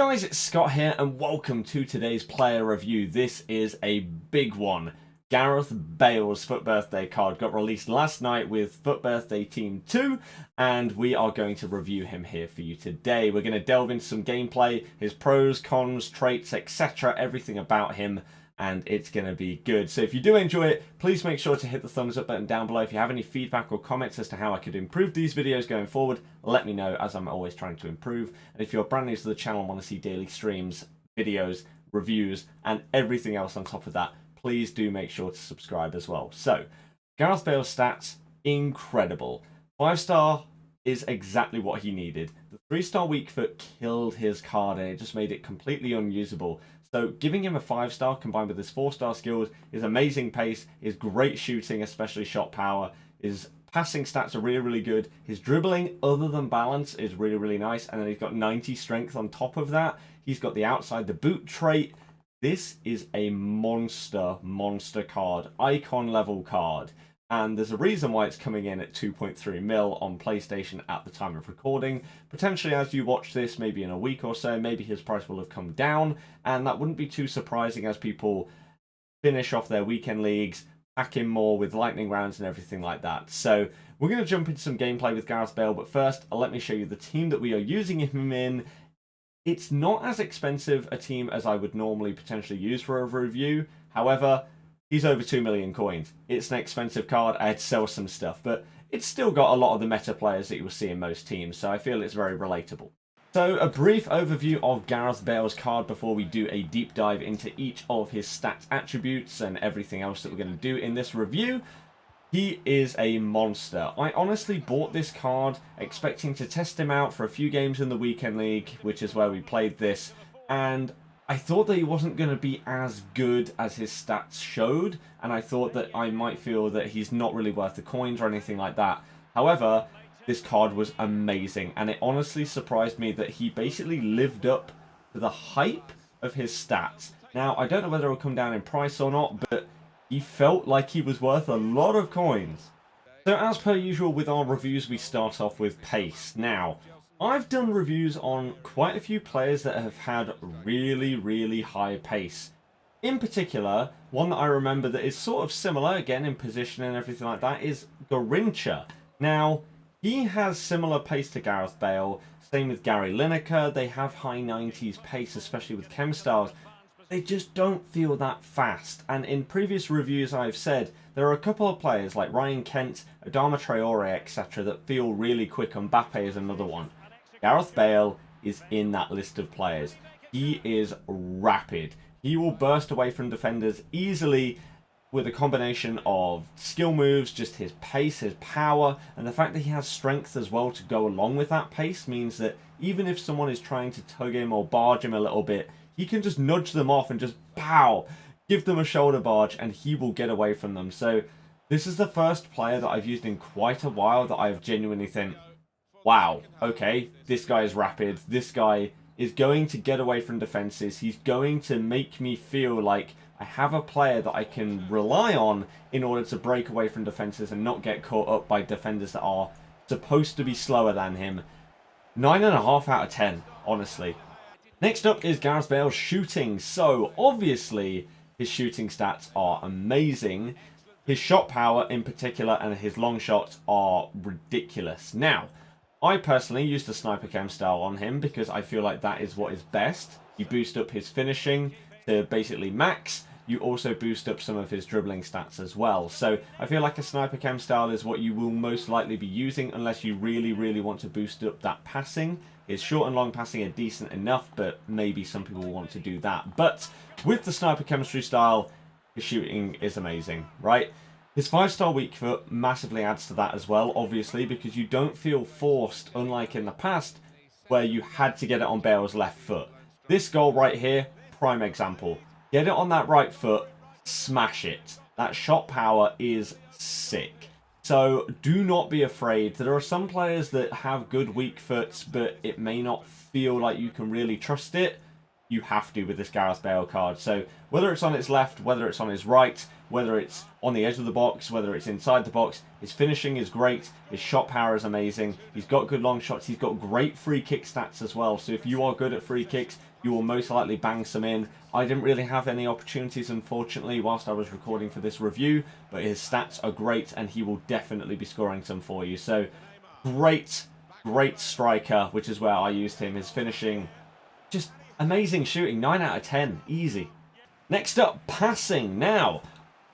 guys, it's Scott here and welcome to today's player review. This is a big one. Gareth Bale's FUT Birthday card got released last night with FUT Birthday Team 2 and we are going to review him here for you today. We're going to delve into some gameplay, his pros, cons, traits, etc. Everything about him, and it's going to be good. So if you do enjoy it, please make sure to hit the thumbs up button down below. If you have any feedback or comments as to how I could improve these videos going forward, let me know, as I'm always trying to improve. And if you're brand new to the channel and want to see daily streams, videos, reviews, and everything else on top of that, please do make sure to subscribe as well. So, Gareth Bale's stats, incredible. 5-star is exactly what he needed. The 3-star weak foot killed his card and it just made it completely unusable. So giving him a 5-star combined with his 4-star skills, his amazing pace, his great shooting, especially shot power, his passing stats are really good. His dribbling, other than balance, is really nice. And then he's got 90 strength on top of that. He's got the outside the boot trait. This is a monster card, icon level card. And there's a reason why it's coming in at 2.3 mil on PlayStation at the time of recording. Potentially as you watch this, maybe in a week or so, maybe his price will have come down. And that wouldn't be too surprising as people finish off their weekend leagues, pack in more with lightning rounds and everything like that. So we're going to jump into some gameplay with Gareth Bale. But first, let me show you the team that we are using him in. It's not as expensive a team as I would normally potentially use for a review. However, he's over 2 million coins. It's an expensive card. I had to sell some stuff, but it's still got a lot of the meta players that you will see in most teams, so I feel it's very relatable. So a brief overview of Gareth Bale's card before we do a deep dive into each of his stats attributes and everything else that we're going to do in this review. He is a monster. I honestly bought this card expecting to test him out for a few games in the weekend league, which is where we played this, and I thought that he wasn't going to be as good as his stats showed, and I thought that I might feel that he's not really worth the coins or anything like that. However, this card was amazing, and it honestly surprised me that he basically lived up to the hype of his stats. Now, I don't know whether it'll come down in price or not, but he felt like he was worth a lot of coins. So as per usual with our reviews, we start off with pace. Now, I've done reviews on quite a few players that have had really high pace. In particular, one that I remember that is sort of similar, again in position and everything like that, is Garincha. Now, he has similar pace to Gareth Bale, same with Gary Lineker. They have high 90s pace, especially with chem stars. They just don't feel that fast. And in previous reviews I've said, there are a couple of players like Ryan Kent, Adama Traore, etc. that feel really quick. Mbappe is another one. Gareth Bale is in that list of players. He is rapid. He will burst away from defenders easily with a combination of skill moves, just his pace, his power, and the fact that he has strength as well to go along with that pace means that even if someone is trying to tug him or barge him a little bit, he can just nudge them off and just pow, give them a shoulder barge and he will get away from them. So this is the first player that I've used in quite a while that I've genuinely think, wow, okay, this guy is rapid. This guy is going to get away from defenses. He's going to make me feel like I have a player that I can rely on in order to break away from defenses and not get caught up by defenders that are supposed to be slower than him. 9.5 out of 10, honestly. Next up is Gareth Bale's shooting. So, obviously, his shooting stats are amazing. His shot power in particular and his long shots are ridiculous. Now, I personally used the sniper chem style on him because I feel like that is what is best. You boost up his finishing to basically max. You also boost up some of his dribbling stats as well. So I feel like a sniper chem style is what you will most likely be using unless you really want to boost up that passing. His short and long passing are decent enough, but maybe some people want to do that. But with the sniper chemistry style, his shooting is amazing, right? His 5-star weak foot massively adds to that as well, obviously, because you don't feel forced, unlike in the past, where you had to get it on Bale's left foot. This goal right here, prime example. Get it on that right foot, smash it. That shot power is sick. So do not be afraid. There are some players that have good weak foots, but it may not feel like you can really trust it. You have to with this Gareth Bale card. So whether it's on its left, whether it's on his right, whether it's on the edge of the box, whether it's inside the box. His finishing is great. His shot power is amazing. He's got good long shots. He's got great free kick stats as well. So if you are good at free kicks, you will most likely bang some in. I didn't really have any opportunities, unfortunately, whilst I was recording for this review, but his stats are great and he will definitely be scoring some for you. So great striker, which is where I used him. His finishing, just amazing shooting. 9 out of 10, easy. Next up, passing. Now,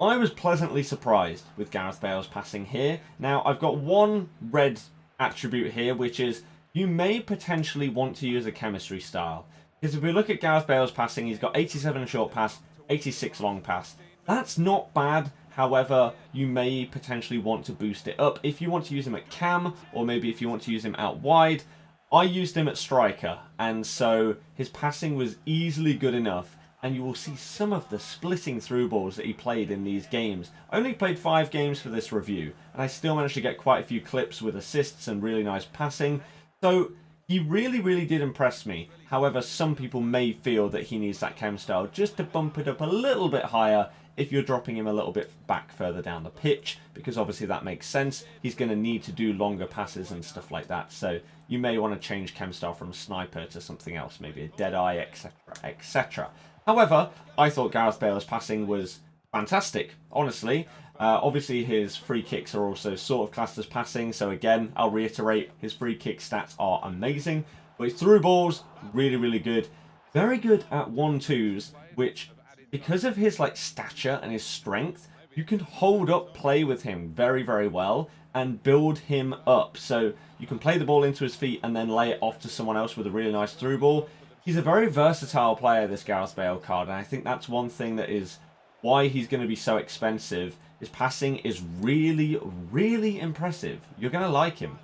I was pleasantly surprised with Gareth Bale's passing here. Now, I've got one red attribute here, which is you may potentially want to use a chemistry style. Because if we look at Gareth Bale's passing, he's got 87 short pass, 86 long pass. That's not bad. However, you may potentially want to boost it up. If you want to use him at cam, or maybe if you want to use him out wide, I used him at striker. And so his passing was easily good enough. And you will see some of the splitting through balls that he played in these games. I only played 5 games for this review, and I still managed to get quite a few clips with assists and really nice passing. So he really did impress me. However, some people may feel that he needs that chem style just to bump it up a little bit higher if you're dropping him a little bit back further down the pitch, because obviously that makes sense. He's going to need to do longer passes and stuff like that. So you may want to change chem style from sniper to something else, maybe a deadeye, etc, etc. However, I thought Gareth Bale's passing was fantastic, honestly. Obviously, his free kicks are also sort of classed as passing. So again, I'll reiterate, his free kick stats are amazing. But his through balls, really good. Very good at 1-2s, which, because of his stature and his strength, you can hold up play with him very well and build him up. So you can play the ball into his feet and then lay it off to someone else with a really nice through ball. He's a very versatile player, this Gareth Bale card, and I think that's one thing that is why he's going to be so expensive. His passing is really impressive. You're going to like him.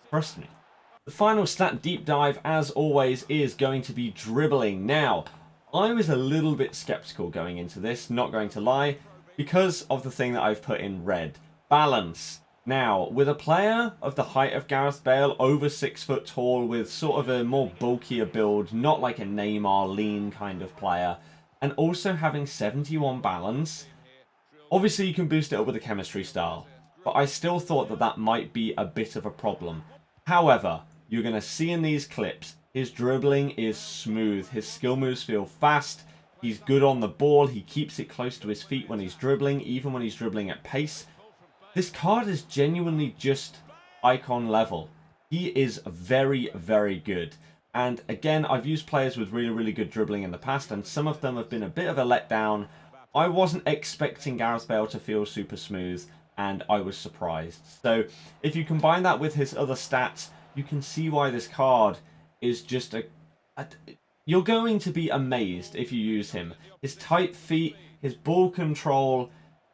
Trust me. The final stat deep dive, as always, is going to be dribbling. Now, I was a little bit skeptical going into this, not going to lie, because of the thing that I've put in red. Balance. Now, with a player of the height of Gareth Bale, over 6 foot tall, with sort of a more bulkier build, not like a Neymar lean kind of player, and also having 71 balance, obviously you can boost it up with a chemistry style, but I still thought that that might be a bit of a problem. However, you're going to see in these clips, his dribbling is smooth, his skill moves feel fast, he's good on the ball, he keeps it close to his feet when he's dribbling, even when he's dribbling at pace. This card is genuinely just icon level. He is very good. And again, I've used players with really good dribbling in the past, and some of them have been a bit of a letdown. I wasn't expecting Gareth Bale to feel super smooth, and I was surprised. So if you combine that with his other stats, you can see why this card is just you're going to be amazed if you use him. His tight feet, his ball control,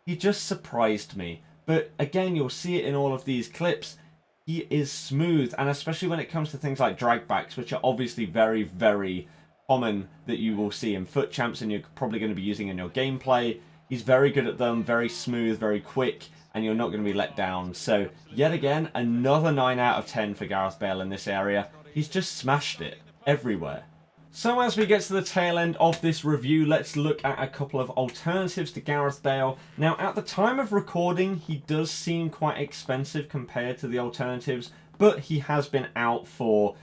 he just surprised me. But again, you'll see it in all of these clips. He is smooth, and especially when it comes to things like drag backs, which are obviously very common that you will see in FUT Champs and you're probably going to be using in your gameplay. He's very good at them, very smooth, very quick, and you're not going to be let down. So, yet again, another 9 out of 10 for Gareth Bale in this area. He's just smashed it everywhere. So as we get to the tail end of this review, let's look at a couple of alternatives to Gareth Bale. Now, at the time of recording, he does seem quite expensive compared to the alternatives, but he has been out for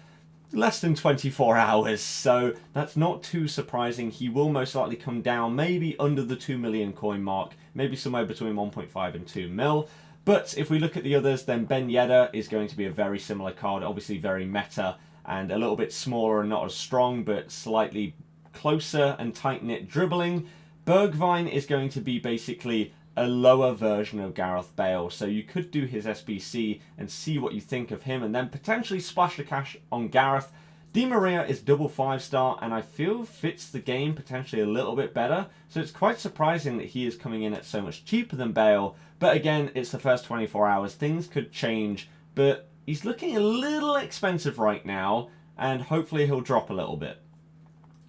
less than 24 hours, so that's not too surprising. He will most likely come down maybe under the 2 million coin mark, maybe somewhere between 1.5 and 2 mil. But if we look at the others, then Ben Yedder is going to be a very similar card, obviously very meta, and a little bit smaller and not as strong, but slightly closer and tight-knit dribbling. Bergwijn is going to be basically a lower version of Gareth Bale, so you could do his SBC and see what you think of him, and then potentially splash the cash on Gareth. Di Maria is double 5-star, and I feel fits the game potentially a little bit better, so it's quite surprising that he is coming in at so much cheaper than Bale. But again, it's the first 24 hours, things could change, but he's looking a little expensive right now, and hopefully he'll drop a little bit.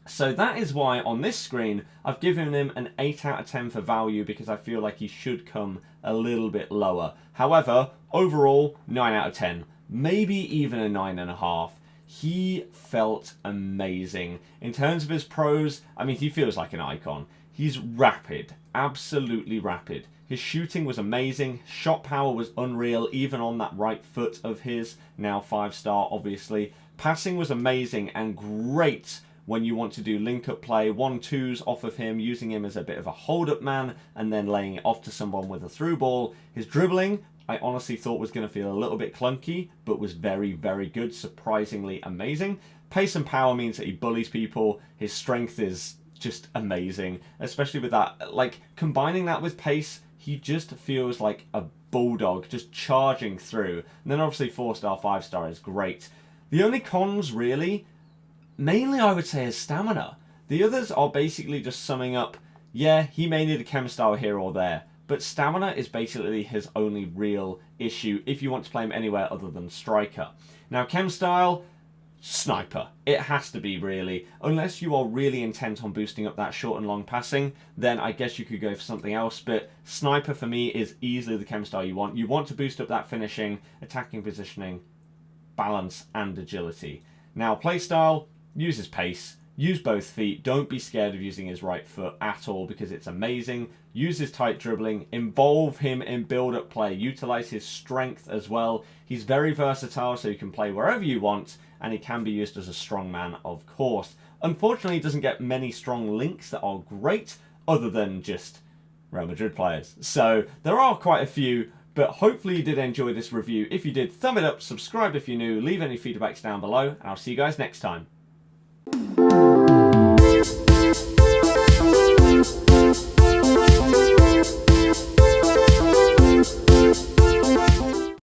So that is why on this screen I've given him an 8 out of 10 for value, because I feel like he should come a little bit lower. However, overall, 9 out of 10. Maybe even a 9.5. He felt amazing. In terms of his pros, I mean, he feels like an icon. He's rapid, absolutely rapid. His shooting was amazing, shot power was unreal, even on that right foot of his, now 5-star obviously. Passing was amazing and great when you want to do link-up play, 1-2s off of him, using him as a bit of a hold-up man, and then laying it off to someone with a through ball. His dribbling, I honestly thought was going to feel a little bit clunky, but was very, very good, surprisingly amazing. Pace and power means that he bullies people. His strength is just amazing, especially with that, like, combining that with pace, he just feels like a bulldog, just charging through. And then obviously 4-star, 5-star is great. The only cons, really, mainly I would say is stamina. The others are basically just summing up, yeah, he may need a chem style here or there, but stamina is basically his only real issue if you want to play him anywhere other than striker. Now, chem style, sniper. It has to be, really. Unless you are really intent on boosting up that short and long passing, then I guess you could go for something else, but sniper for me is easily the chem style you want. You want to boost up that finishing, attacking positioning, balance, and agility. Now, playstyle, use his pace, use both feet, don't be scared of using his right foot at all because it's amazing. Use his tight dribbling, involve him in build-up play, utilize his strength as well. He's very versatile, so you can play wherever you want, and he can be used as a strong man, of course. Unfortunately, he doesn't get many strong links that are great, other than just Real Madrid players. So there are quite a few, but hopefully you did enjoy this review. If you did, thumb it up, subscribe if you're new, leave any feedbacks down below, and I'll see you guys next time.